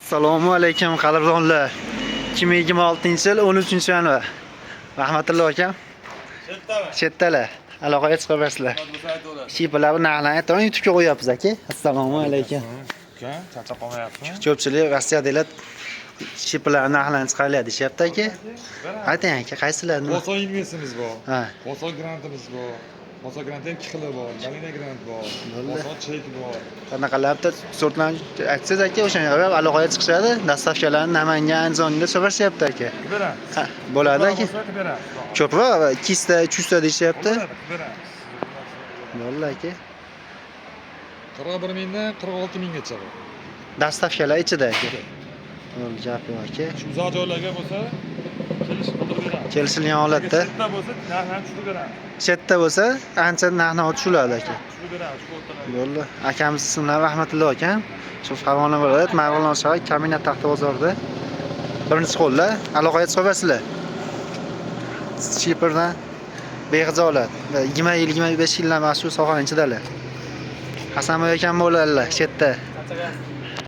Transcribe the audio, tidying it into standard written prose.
Assalomu alaykum qadrdonlar. 2026-yil 13-yanvar. Rahmatullo akam. Chetdalar. Aloqaga chiqaverasizlar. Shiplar narxlarni aytib YouTube'ga qo'yapmiz aka. Assalomu alaykum. Uka, charchab qolmayapsizmi? Ko'pchilik Rossiyadagilar shiplar narxlarni chiqaradi deyapti aka. Ayting aka, qaysilarni? Boso inglizimiz bor. Ha. Boso grantimiz bor. Boso grant ham 2 xili bor. Malina grant bor. Boso chek bor. Qanaqalarni sortlarni aytsangiz aka, o'shanga qarab aloqaga chiqishadi. Dastavkalarni Namangan, Andijonda so'rashyapti aka. Beramiz. Ha, bo'ladi aka. Beramiz. Ko'proq 200 ta, 300 ta deyapti. Beramiz. Bo'ldi aka. 41 mingdan 46 minggacha bor. Dastavkalar ichida aka. Bo'ldi, gap yo'q aka. Shu uzoq joylarga bo'lsa, kelishib qildirib beramiz. Kelishilgan holatda Chetda bo'lsa, narxni tushirib beramiz. chetda bo'lsa, ancha narxni tushiradi aka. Tushirib beramiz, shu o'rtalarga. Bo'ldi. Akamiz ismlari Rahmatullo akam. Shu Farg'ona viloyat Marg'ilon shahar Kaminat Taxta bozorida. Birinchi qo'lda aloqaga chiqaverasizlar. Shiperdan bexijolat. 20-25 yildan mana shu sohaning ichidalar. Hasanboy akam bo'ladilar chetda.